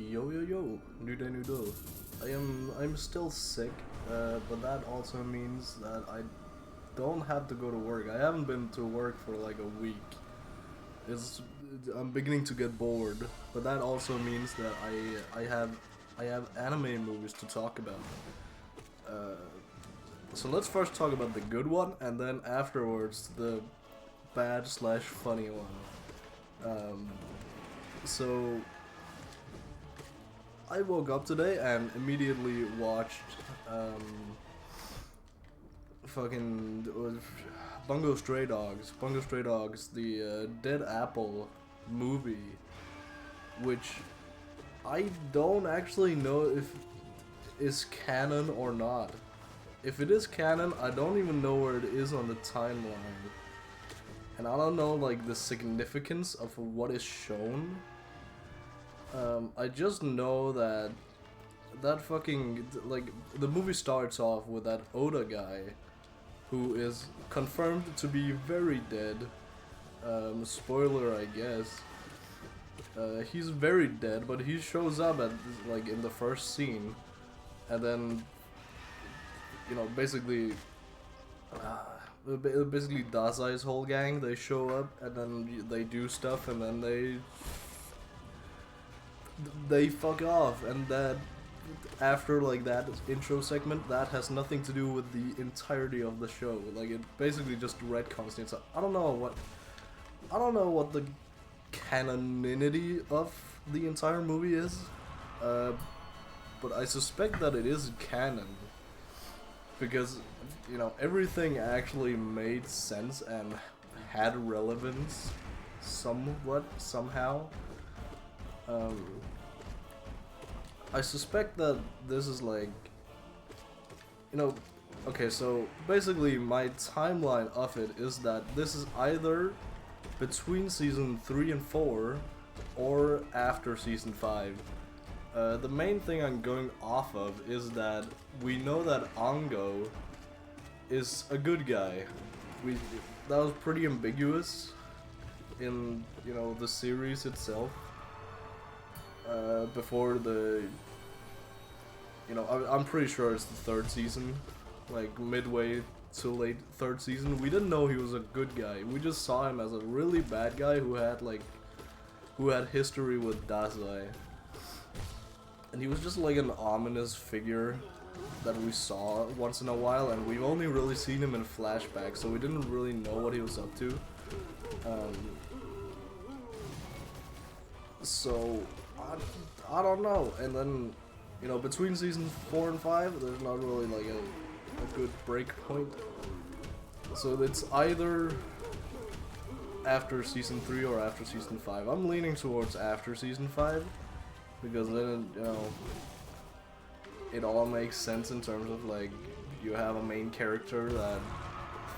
Yo yo yo, new day, new day. I'm still sick, but that also means that I don't have to go to work. I haven't been to work for like a week. It's I'm beginning to get bored, but that also means that I have anime movies to talk about. Uh, so let's first talk about the good one, and then afterwards the bad slash funny one. Um, so I woke up today and immediately watched fucking Bungo Stray Dogs. Bungo Stray Dogs, the Dead Apple movie, which I don't actually know if is canon or not. If it is canon, I don't even know where it is on the timeline. And I don't know like the significance of what is shown. I just know that fucking like the movie starts off with that Oda guy who is confirmed to be very dead. Spoiler, I guess. He's very dead, but he shows up at like in the first scene, and then basically. Basically Dazai's whole gang, they show up and then they do stuff and then they fuck off, and that after like that intro segment that has nothing to do with the entirety of the show. Like it basically just retcons it. So I don't know what the canonity of the entire movie is, but I suspect that it is canon because everything actually made sense and had relevance somewhat somehow. I suspect that this is like okay, so basically my timeline of it is that this is either between season 3 and 4 or after season 5. The main thing I'm going off of is that we know that Ongo is a good guy. That was pretty ambiguous in the series itself. Before the I'm pretty sure it's the third season, like midway to late third season. We didn't know he was a good guy. We just saw him as a really bad guy who had history with Dazai. And he was just like an ominous figure that we saw once in a while, and we've only really seen him in flashbacks, so we didn't really know what he was up to. So I don't know. And then between seasons 4 and 5, there's not really like a good break point. So it's either after season 3 or after season 5. I'm leaning towards after season 5. Because then, it all makes sense in terms of, like, you have a main character that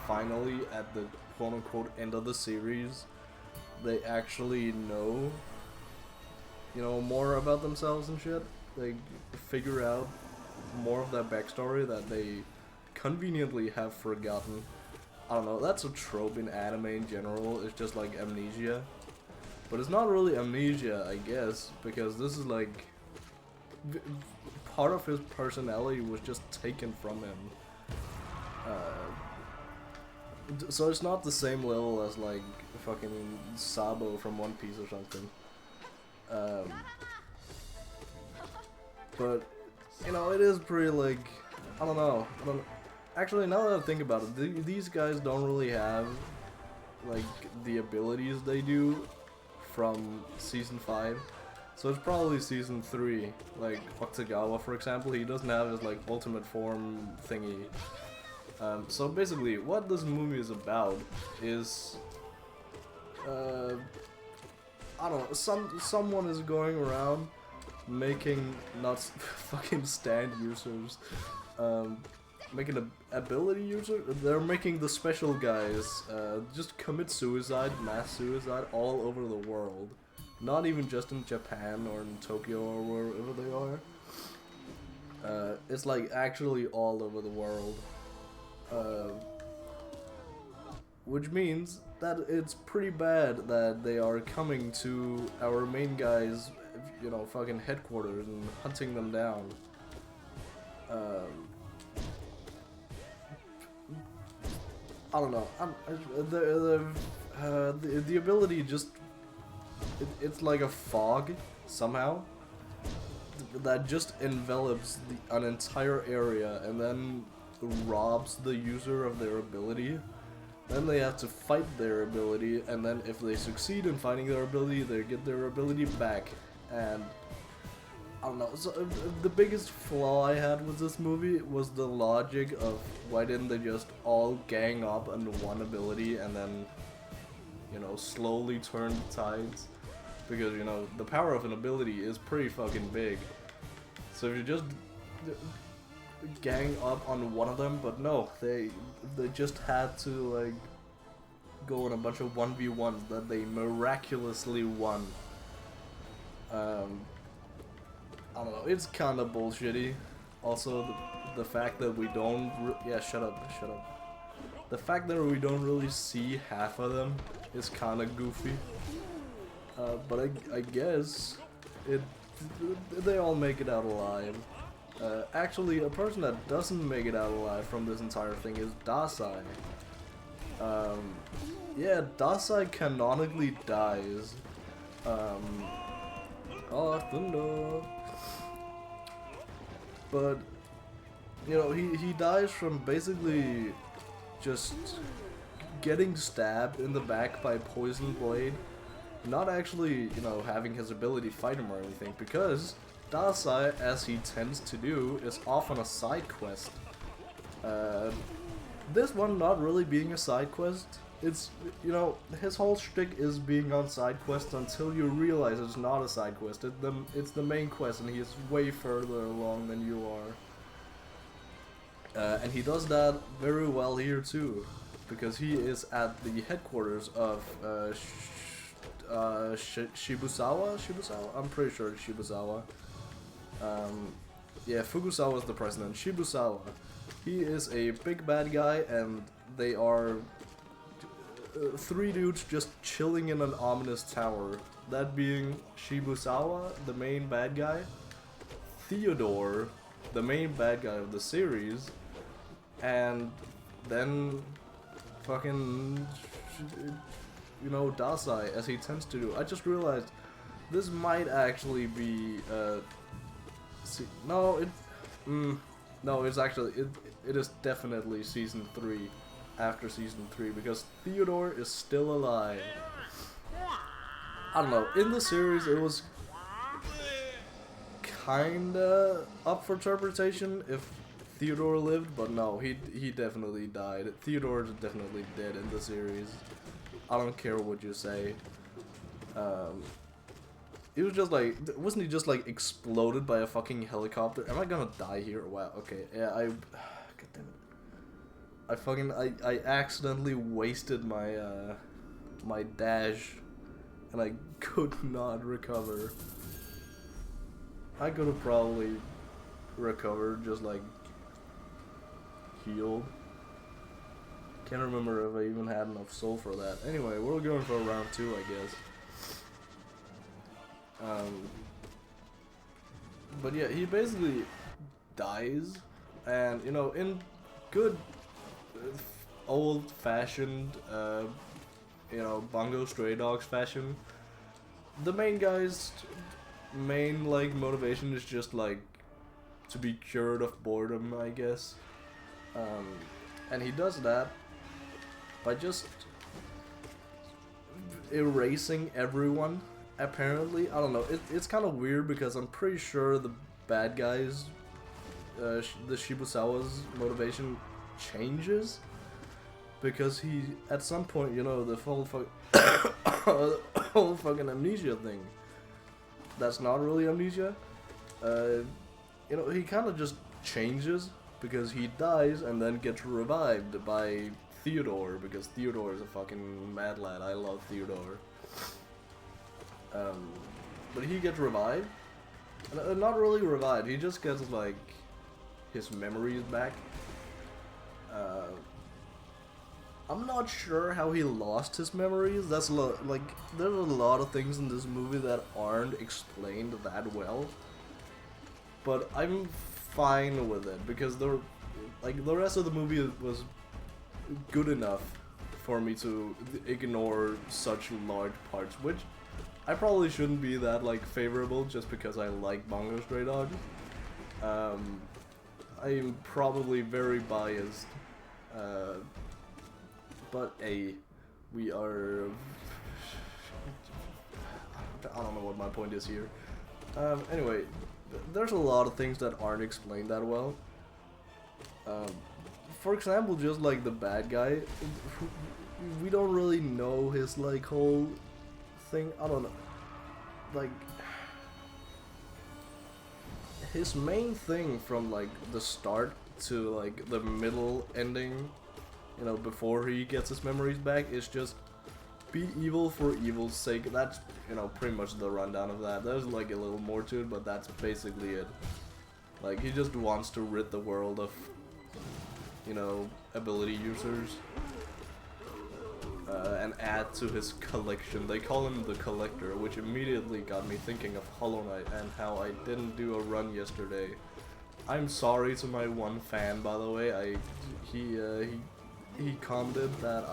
finally, at the quote-unquote end of the series, they actually know, more about themselves and shit. They figure out more of that backstory that they conveniently have forgotten. I don't know, that's a trope in anime in general. It's just like amnesia. But it's not really amnesia, I guess, because this is like part of his personality was just taken from him. So it's not the same level as like fucking Sabo from One Piece or something. But it is pretty like I don't know. Actually, now that I think about it, these guys don't really have like the abilities they do from season 5, so it's probably season 3. Like Octagawa, for example, he doesn't have his like ultimate form thingy. So basically, what this movie is about is, I don't know, someone is going around making not fucking stand users, making an ability user. They're making the special guys just commit suicide, mass suicide all over the world. Not even just in Japan or in Tokyo or wherever they are. It's like actually all over the world. Which means that it's pretty bad that they are coming to our main guy's you know, fucking headquarters and hunting them down. I don't know. The ability just it's like a fog somehow that just envelops an entire area and then robs the user of their ability. Then they have to fight their ability, and then if they succeed in fighting their ability, they get their ability back. And I don't know. So the biggest flaw I had with this movie was the logic of why didn't they just all gang up under one ability and then, you know, slowly turn the tides? Because, you know, the power of an ability is pretty fucking big. So if you just gang up on one of them, but no, they just had to like go on a bunch of 1v1s that they miraculously won. I don't know, it's kind of bullshitty. Also, the fact that we don't shut up. The fact that we don't really see half of them is kind of goofy. But I guess they all make it out alive. Actually, a person that doesn't make it out alive from this entire thing is Dasai. Yeah, Dasai canonically dies. Oh, thunder. But, you know, he dies from basically just getting stabbed in the back by Poison Blade. Not actually, you know, having his ability fight him or anything, because Dasai, as he tends to do, is off on a side quest. This one not really being a side quest. It's, you know, his whole shtick is being on side quests until you realize it's not a side quest. It's the main quest, and he is way further along than you are. And he does that very well here too, because he is at the headquarters of Shibusawa? I'm pretty sure it's Shibusawa. Yeah, Fukusawa is the president. Shibusawa. He is a big bad guy, and they are three dudes just chilling in an ominous tower. That being Shibusawa, the main bad guy, Theodore, the main bad guy of the series, and then fucking, you know, Dasai, as he tends to do. I just realized this might actually be no, it's actually it is definitely season 3, after season 3, because Theodore is still alive. I don't know, in the series it was kinda up for interpretation if Theodore lived, but no, he definitely died. Theodore is definitely dead in the series. I don't care what you say. It was just like, wasn't he just like exploded by a fucking helicopter? Am I gonna die here? Wow, okay, yeah, god damn it. I accidentally wasted my, my dash, and I could not recover. I could have probably recovered, just like, healed. Can't remember if I even had enough soul for that. Anyway, we're going for round 2, I guess. But yeah, he basically dies, and you know, in good old-fashioned, you know, Bungo Stray Dogs fashion, the main guy's main like motivation is just like to be cured of boredom, I guess. And he does that by just erasing everyone. Apparently, I don't know, it's kind of weird because I'm pretty sure the bad guys, the Shibusawa's motivation changes, because he, at some point, you know, the whole whole fucking amnesia thing, that's not really amnesia, you know, he kind of just changes, because he dies and then gets revived by Theodore, because Theodore is a fucking mad lad. I love Theodore. But he gets revived. Not really revived, he just gets like his memories back. I I'm not sure how he lost his memories. Like there's a lot of things in this movie that aren't explained that well. But I'm fine with it because the rest of the movie was good enough for me to ignore such large parts, which I probably shouldn't be that like favorable just because I like Bungo Stray Dog. I'm probably very biased, but we are. I don't know what my point is here. Anyway, there's a lot of things that aren't explained that well. For example, just like the bad guy, we don't really know his like whole thing. I don't know, like his main thing from like the start to like the middle ending, you know, before he gets his memories back, is just be evil for evil's sake. That's, you know, pretty much the rundown of that. There's like a little more to it, but that's basically it. Like, he just wants to rid the world of, you know, ability users, and add to his collection. They call him the Collector, which immediately got me thinking of Hollow Knight and how I didn't do a run yesterday. I'm sorry to my one fan, by the way. He commented that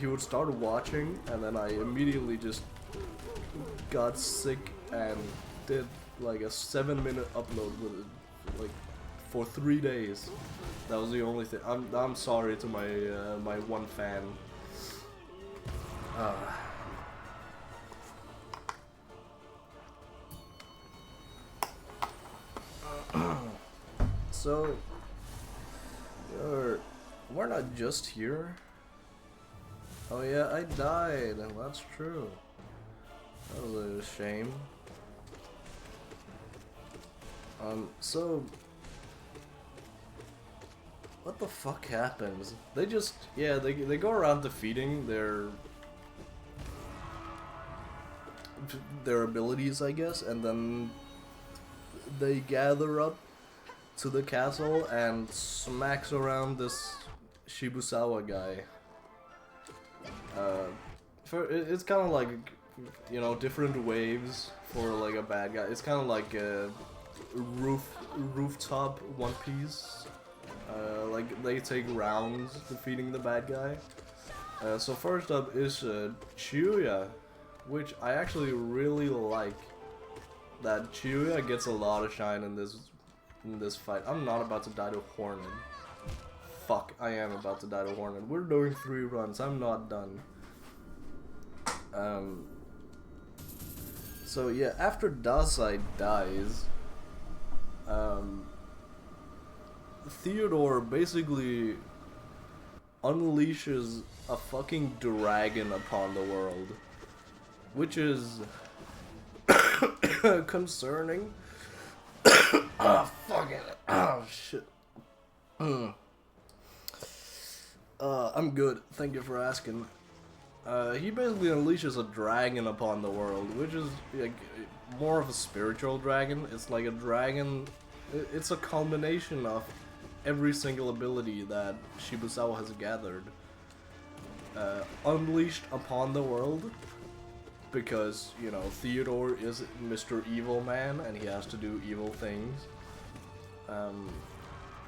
he would start watching, and then I immediately just got sick and did like a 7-minute upload with it, like for 3 days. That was the only thing. I'm sorry to my my one fan. So we're not just here. Oh yeah, I died. That's true. That was a shame. So what the fuck happens? They just, yeah, they go around defeating their abilities, I guess, and then they gather up to the castle and smacks around this Shibusawa guy. It's kind of like, you know, different waves for like a bad guy. It's kind of like a rooftop One Piece. Like they take rounds defeating the bad guy. So first up is Chiuya, which I actually really like. That Chiuya gets a lot of shine in this fight. I'm not about to die to Hornet. Fuck, I am about to die to Hornet. We're doing 3 runs. I'm not done. So yeah, after Dazai dies, Theodore basically unleashes a fucking dragon upon the world, which is concerning. Oh, fuck it. Oh, shit. I'm good. Thank you for asking. He basically unleashes a dragon upon the world, which is like more of a spiritual dragon. It's like a dragon. It's a combination of every single ability that Shibusawa has gathered, unleashed upon the world, because, you know, Theodore is Mr. Evil Man and he has to do evil things.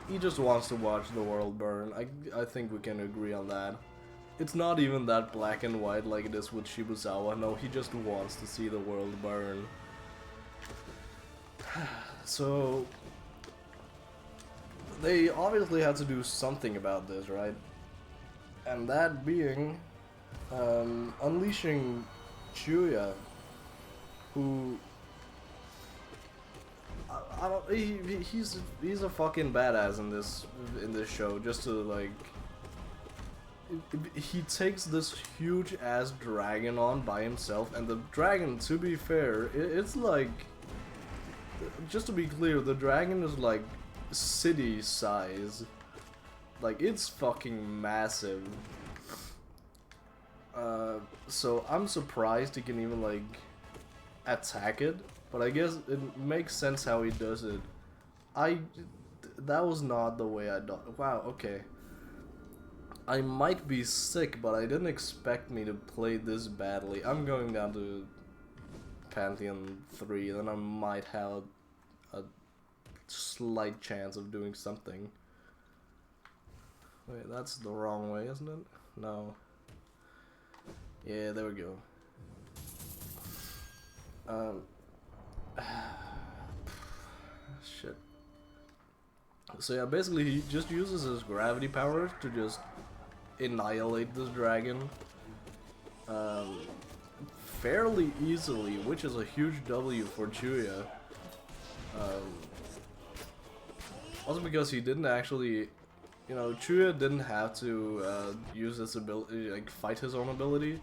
He just wants to watch the world burn. I think we can agree on that. It's not even that black and white like it is with Shibusawa. No, he just wants to see the world burn. So they obviously had to do something about this, right? And that being unleashing Chiuya, who I don't, he's a fucking badass in this show. Just to like, he takes this huge ass dragon on by himself, and the dragon, to be fair, it's like, just to be clear, the dragon is like city size. Like, it's fucking massive. So I'm surprised he can even like attack it, but I guess it makes sense how he does it. That was not the way I thought. Wow, okay. I might be sick, but I didn't expect me to play this badly. I'm going down to Pantheon 3, then I might have a slight chance of doing something. Wait, that's the wrong way, isn't it? No. Yeah, there we go. Shit. So yeah, basically he just uses his gravity power to just annihilate this dragon fairly easily, which is a huge W for Chuya. Also because he didn't actually, you know, Chuya didn't have to use his ability, like fight his own ability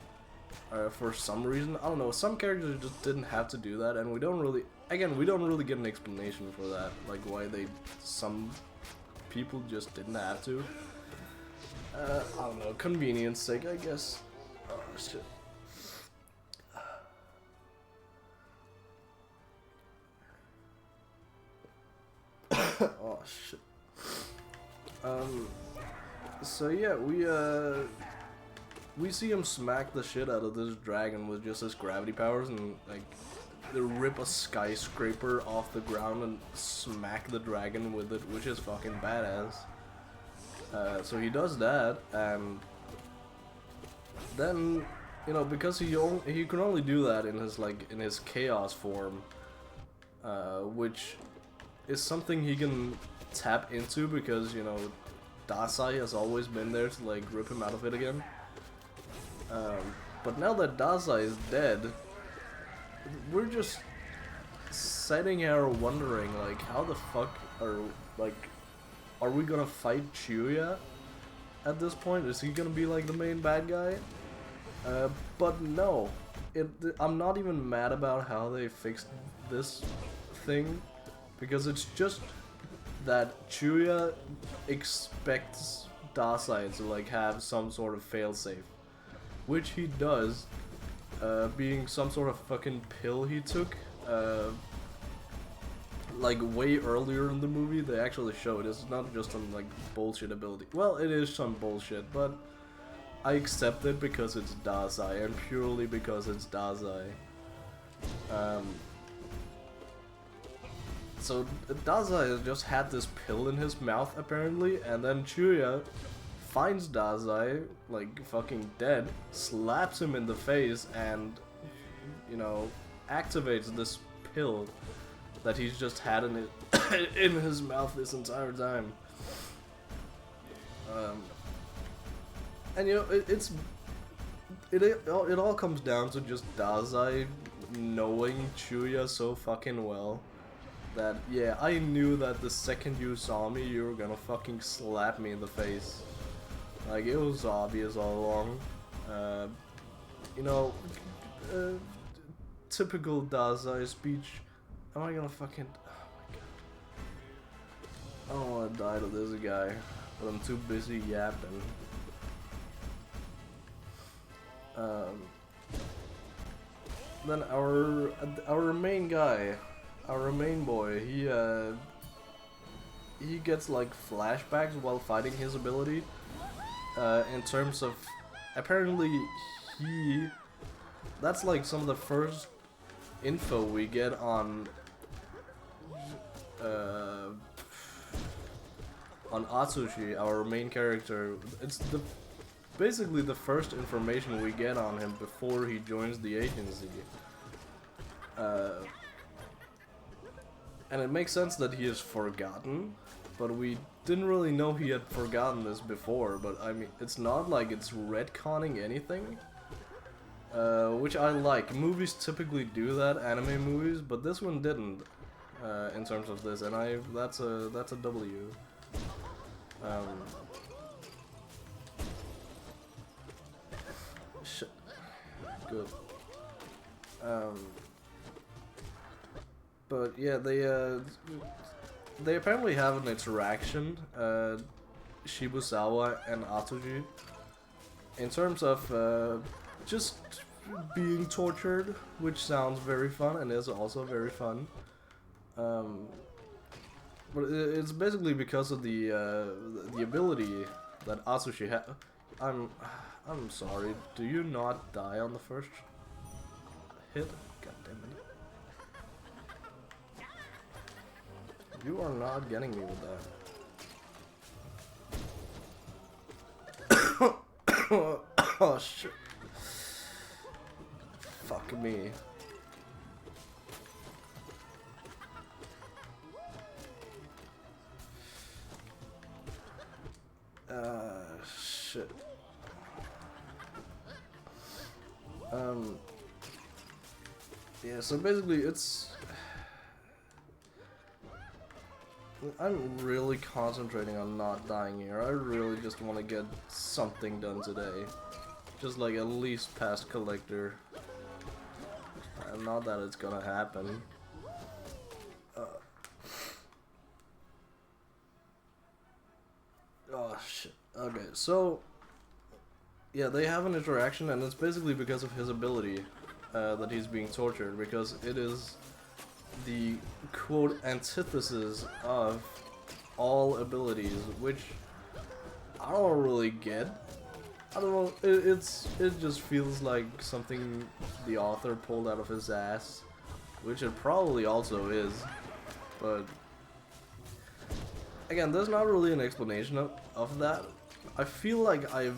for some reason. I don't know, some characters just didn't have to do that, and we don't really, again, we don't really get an explanation for that, like why some people just didn't have to. I don't know, convenience sake, I guess. Oh shit. Oh shit. So yeah, we see him smack the shit out of this dragon with just his gravity powers, and like they rip a skyscraper off the ground and smack the dragon with it, which is fucking badass. So he does that, and then, you know, because he can only do that in his chaos form, which is something he can tap into because, you know, Dasai has always been there to like rip him out of it again. But now that Dasai is dead, we're just sitting here wondering, like, how the fuck are we gonna fight Chuya at this point? Is he gonna be like the main bad guy? But no, I'm not even mad about how they fixed this thing, because it's just that Chuya expects Dasai to like have some sort of failsafe, which he does, being some sort of fucking pill he took, like way earlier in the movie. They actually show it. It's not just some like bullshit ability. Well, it is some bullshit, but I accept it because it's Dasai, and purely because it's Dasai. So Dasai just had this pill in his mouth apparently, and then Chuya finds Dasai like fucking dead, slaps him in the face, and, you know, activates this pill that he's just had in his mouth this entire time. And you know, it all comes down to just Dasai knowing Chuya so fucking well that, yeah, I knew that the second you saw me, you were gonna fucking slap me in the face. Like, it was obvious all along. You know, typical Dasai speech. Am I gonna fucking... Oh my god. I don't wanna die to this guy, but I'm too busy yapping. Then our main guy, our main boy, he gets like flashbacks while fighting his ability. In terms of, apparently that's like some of the first info we get on Atsushi, our main character. It's basically the first information we get on him before he joins the agency. And it makes sense that he is forgotten, but we didn't really know he had forgotten this before. But I mean, it's not like it's retconning anything, which I like. Movies typically do that, anime movies, but this one didn't, in terms of this, and that's a W. Shit. Good. But yeah, they apparently have an interaction, Shibusawa and Atsushi, in terms of just being tortured, which sounds very fun and is also very fun. But it's basically because of the ability that Atsushi I'm sorry. Do you not die on the first hit? God damn it. You are not getting me with that. Oh shit. Fuck me. Shit. Yeah, so basically it's... I'm really concentrating on not dying here. I really just want to get something done today. Just like at least past Collector. Not that it's gonna happen. Oh shit. Okay, so... Yeah, they have an interaction, and it's basically because of his ability that he's being tortured, because it is the quote antithesis of all abilities, which I don't really get. I don't know. It just feels like something the author pulled out of his ass, which it probably also is, but again, there's not really an explanation of that. I feel like I've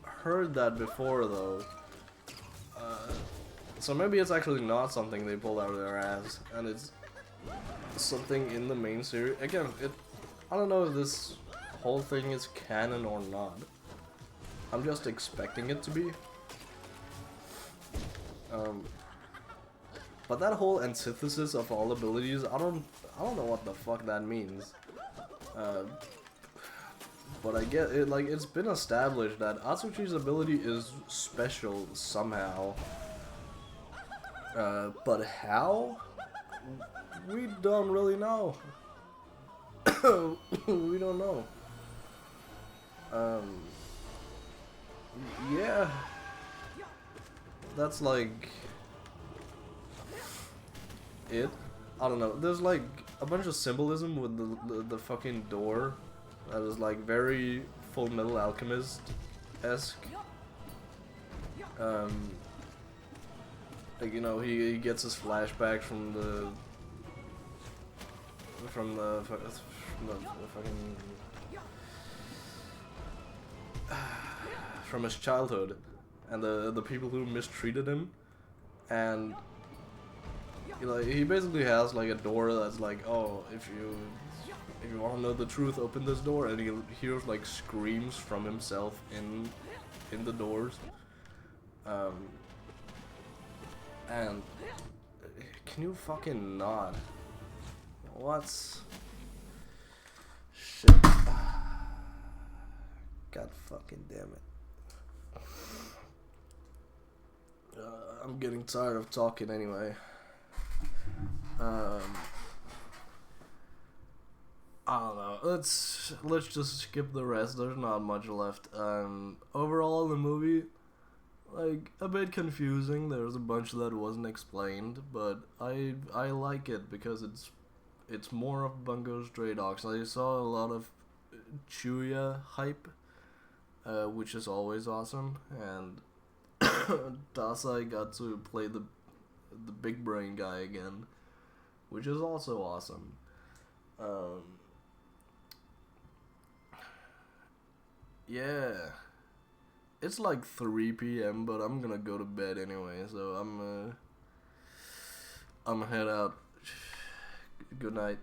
heard that before though. So maybe it's actually not something they pulled out of their ass, and it's something in the main series. Again, I don't know if this whole thing is canon or not. I'm just expecting it to be. But that whole antithesis of all abilities, I don't know what the fuck that means. But I get it. Like, it's been established that Atsuchi's ability is special somehow. But how? We don't really know. We don't know. Yeah. That's like it. I don't know. There's like a bunch of symbolism with the fucking door that is like very Full Metal Alchemist-esque. Like, you know, he gets his flashback from the fucking from his childhood and the people who mistreated him, and you know, he basically has like a door that's like, oh, if you want to know the truth, open this door, and he hears like screams from himself in the doors. And can you fucking nod? What's shit? God fucking damn it. I'm getting tired of talking anyway. I don't know. Let's just skip the rest. There's not much left. Overall, the movie, like, a bit confusing. There's a bunch that wasn't explained, but I like it because it's more of Bungo's Stray Dogs. I saw a lot of Chuya hype, which is always awesome, and Dasai got to play the big brain guy again, which is also awesome. Yeah. It's like 3 p.m., but I'm gonna go to bed anyway, so I'm head out. Good night.